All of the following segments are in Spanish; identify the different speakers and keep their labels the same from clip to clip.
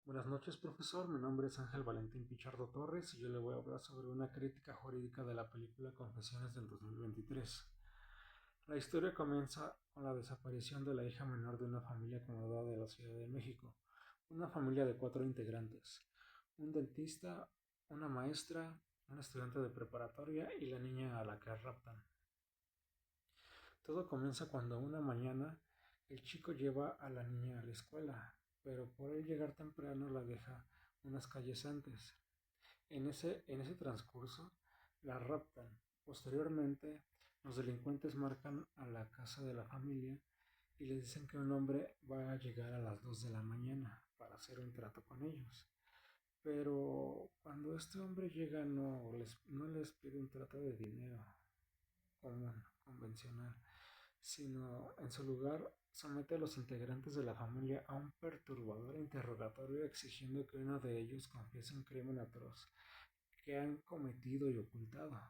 Speaker 1: Buenas noches, profesor. Mi nombre es Ángel Valentín Pichardo Torres y yo le voy a hablar sobre una crítica jurídica de la película Confesiones del 2023. La historia comienza con la desaparición de la hija menor de una familia acomodada de la Ciudad de México. Una familia de 4 integrantes: un dentista, una maestra, un estudiante de preparatoria y la niña a la que raptan. Todo comienza cuando una mañana el chico lleva a la niña a la escuela, pero por él llegar temprano la deja unas calles antes. En ese transcurso la raptan. Posteriormente, los delincuentes marcan a la casa de la familia y les dicen que un hombre va a llegar a las 2 de la mañana para hacer un trato con ellos. Pero cuando este hombre llega no les pide un trato de dinero común, convencional, sino en su lugar somete a los integrantes de la familia a un perturbador interrogatorio exigiendo que uno de ellos confiese un crimen atroz que han cometido y ocultado.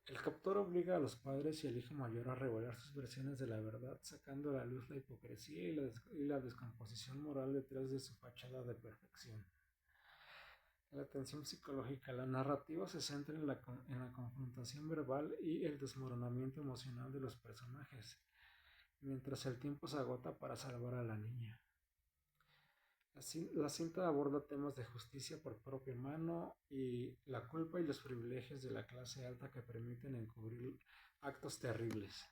Speaker 1: El captor obliga a los padres y al hijo mayor a revelar sus versiones de la verdad, sacando a la luz la hipocresía y la descomposición moral detrás de su fachada de perfección. La tensión psicológica. La narrativa se centra en la confrontación verbal y el desmoronamiento emocional de los personajes, mientras el tiempo se agota para salvar a la niña. La cinta aborda temas de justicia por propia mano y la culpa y los privilegios de la clase alta que permiten encubrir actos terribles.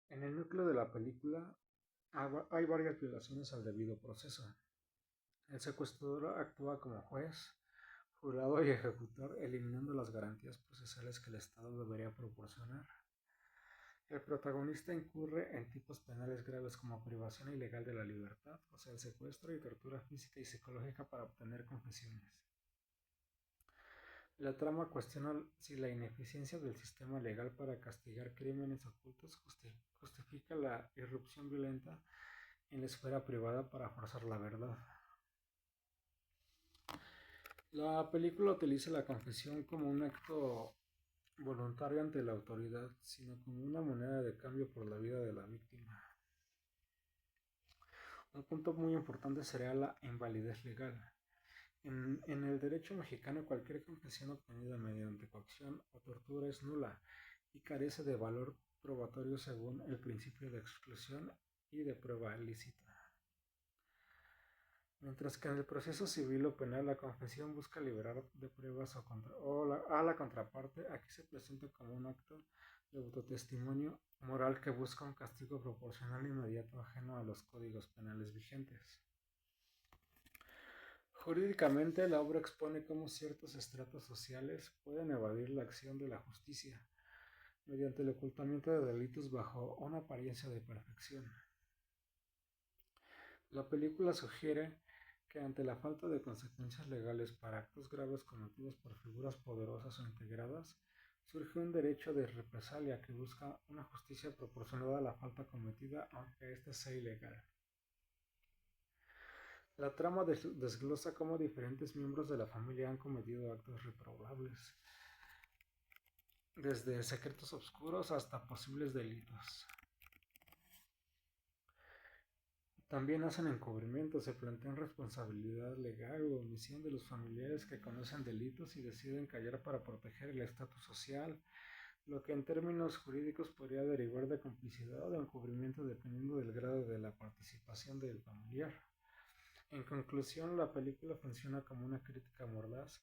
Speaker 1: En el núcleo de la película hay varias violaciones al debido proceso. El secuestrador actúa como juez, jurado y ejecutor, eliminando las garantías procesales que el Estado debería proporcionar. El protagonista incurre en tipos penales graves como privación ilegal de la libertad, o sea, el secuestro y tortura física y psicológica para obtener confesiones. La trama cuestiona si la ineficiencia del sistema legal para castigar crímenes ocultos justifica la irrupción violenta en la esfera privada para forzar la verdad. La película utiliza la confesión como un acto voluntario ante la autoridad, sino como una moneda de cambio por la vida de la víctima. Un punto muy importante sería la invalidez legal. En el derecho mexicano, cualquier confesión obtenida mediante coacción o tortura es nula y carece de valor probatorio según el principio de exclusión y de prueba ilícita. Mientras que en el proceso civil o penal la confesión busca liberar de pruebas a la contraparte, aquí se presenta como un acto de autotestimonio moral que busca un castigo proporcional e inmediato ajeno a los códigos penales vigentes. Jurídicamente, la obra expone cómo ciertos estratos sociales pueden evadir la acción de la justicia mediante el ocultamiento de delitos bajo una apariencia de perfección. La película sugiere que ante la falta de consecuencias legales para actos graves cometidos por figuras poderosas o integradas, surge un derecho de represalia que busca una justicia proporcionada a la falta cometida aunque ésta sea ilegal. La trama desglosa cómo diferentes miembros de la familia han cometido actos reprobables, desde secretos oscuros hasta posibles delitos. También hacen encubrimientos, se plantean responsabilidad legal o omisión de los familiares que conocen delitos y deciden callar para proteger el estatus social, lo que en términos jurídicos podría derivar de complicidad o de encubrimiento dependiendo del grado de la participación del familiar. En conclusión, la película funciona como una crítica mordaz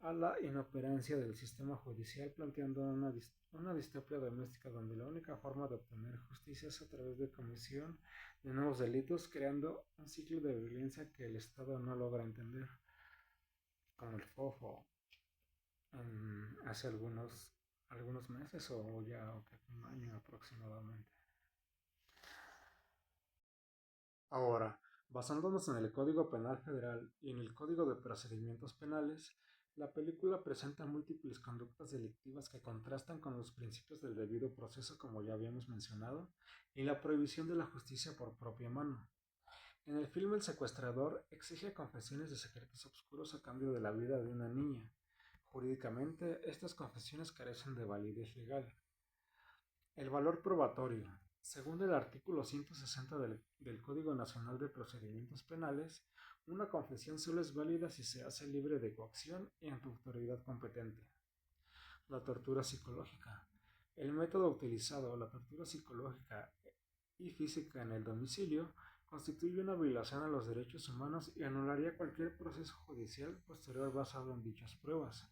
Speaker 1: a la inoperancia del sistema judicial, planteando una distopia doméstica donde la única forma de obtener justicia es a través de comisión de nuevos delitos, creando un ciclo de violencia que el Estado no logra entender, como el FOFO hace algunos meses o ya un año aproximadamente. Ahora, basándonos en el Código Penal Federal y en el Código de Procedimientos Penales, la película presenta múltiples conductas delictivas que contrastan con los principios del debido proceso, como ya habíamos mencionado, y la prohibición de la justicia por propia mano. En el filme, el secuestrador exige confesiones de secretos oscuros a cambio de la vida de una niña. Jurídicamente, estas confesiones carecen de validez legal. El valor probatorio. Según el artículo 160 del Código Nacional de Procedimientos Penales, una confesión solo es válida si se hace libre de coacción y ante autoridad competente. La tortura psicológica. El método utilizado, la tortura psicológica y física en el domicilio, constituye una violación a los derechos humanos y anularía cualquier proceso judicial posterior basado en dichas pruebas.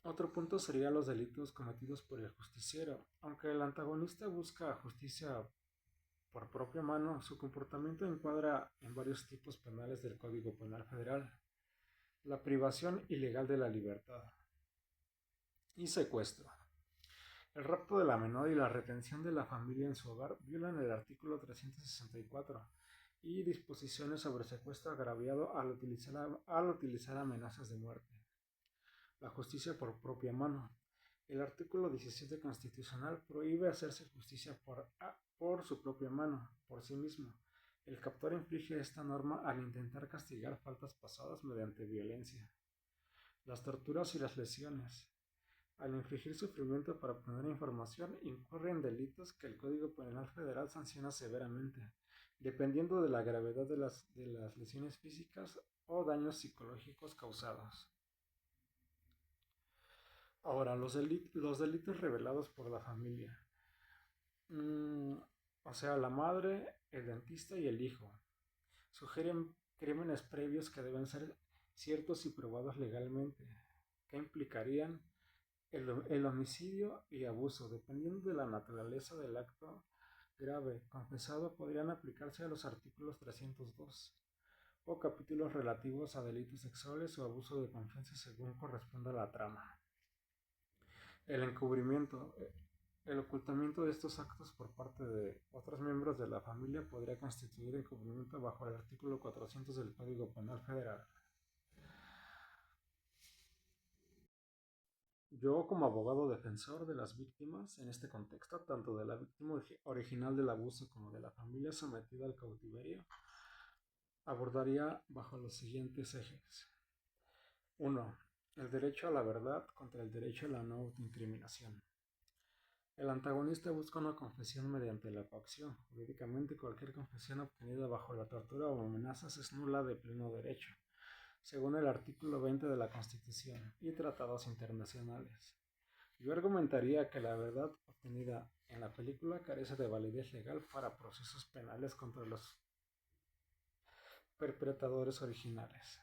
Speaker 1: Otro punto sería los delitos cometidos por el justiciero. Aunque el antagonista busca justicia por propia mano, su comportamiento encuadra en varios tipos penales del Código Penal Federal. La privación ilegal de la libertad y secuestro. El rapto de la menor y la retención de la familia en su hogar violan el artículo 364 y disposiciones sobre secuestro agraviado al utilizar amenazas de muerte. La justicia por propia mano. El artículo 17 constitucional prohíbe hacerse justicia por su propia mano, por sí mismo. El captor inflige esta norma al intentar castigar faltas pasadas mediante violencia. Las torturas y las lesiones. Al infligir sufrimiento para obtener información, incurre en delitos que el Código Penal Federal sanciona severamente, dependiendo de la gravedad de las lesiones físicas o daños psicológicos causados. Ahora, los delitos revelados por la familia. O sea, la madre, el dentista y el hijo. Sugieren crímenes previos que deben ser ciertos y probados legalmente, que implicarían el homicidio y abuso, dependiendo de la naturaleza del acto grave confesado, podrían aplicarse a los artículos 302 o capítulos relativos a delitos sexuales o abuso de confianza según corresponda a la trama. El encubrimiento. El ocultamiento de estos actos por parte de otros miembros de la familia podría constituir encubrimiento bajo el artículo 400 del Código Penal Federal. Yo, como abogado defensor de las víctimas, en este contexto, tanto de la víctima original del abuso como de la familia sometida al cautiverio, abordaría bajo los siguientes ejes. 1. El derecho a la verdad contra el derecho a la no autoincriminación. El antagonista busca una confesión mediante la coacción. Jurídicamente, cualquier confesión obtenida bajo la tortura o amenazas es nula de pleno derecho, según el artículo 20 de la Constitución y tratados internacionales. Yo argumentaría que la verdad obtenida en la película carece de validez legal para procesos penales contra los perpetradores originales.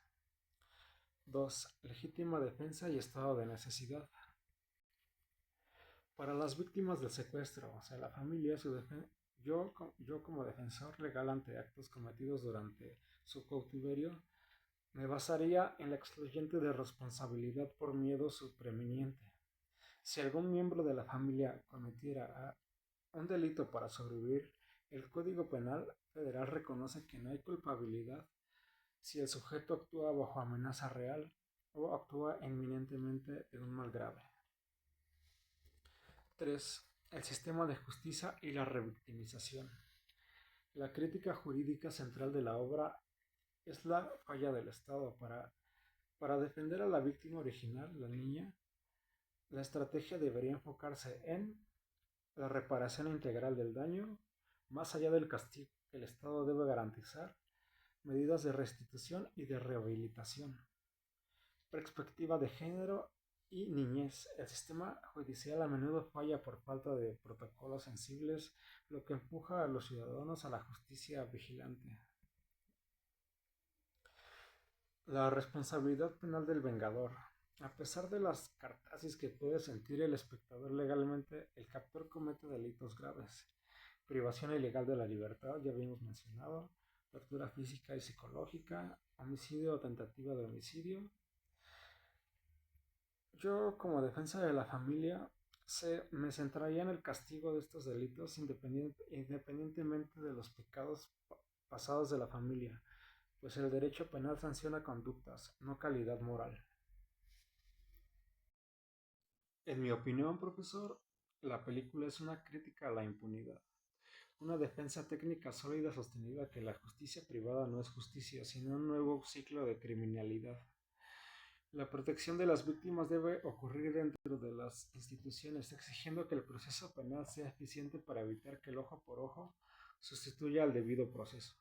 Speaker 1: 2. Legítima defensa y estado de necesidad. Para las víctimas del secuestro, o sea, la familia, yo como defensor legal ante actos cometidos durante su cautiverio, me basaría en la excluyente de responsabilidad por miedo superveniente. Si algún miembro de la familia cometiera un delito para sobrevivir, el Código Penal Federal reconoce que no hay culpabilidad si el sujeto actúa bajo amenaza real o actúa inminentemente de un mal grave. 3. El sistema de justicia y la revictimización. La crítica jurídica central de la obra es la falla del Estado para defender a la víctima original, la niña. La estrategia debería enfocarse en la reparación integral del daño, más allá del castigo que el Estado debe garantizar, medidas de restitución y de rehabilitación, perspectiva de género y niñez. El sistema judicial a menudo falla por falta de protocolos sensibles, lo que empuja a los ciudadanos a la justicia vigilante. La responsabilidad penal del vengador. A pesar de las catarsis que puede sentir el espectador legalmente, el captor comete delitos graves. Privación ilegal de la libertad, ya habíamos mencionado, tortura física y psicológica, homicidio o tentativa de homicidio. Yo, como defensa de la familia, me centraría en el castigo de estos delitos independientemente de los pecados pasados de la familia, pues el derecho penal sanciona conductas, no calidad moral. En mi opinión, profesor, la película es una crítica a la impunidad, una defensa técnica sólida sostenida que la justicia privada no es justicia, sino un nuevo ciclo de criminalidad. La protección de las víctimas debe ocurrir dentro de las instituciones, exigiendo que el proceso penal sea eficiente para evitar que el ojo por ojo sustituya al debido proceso.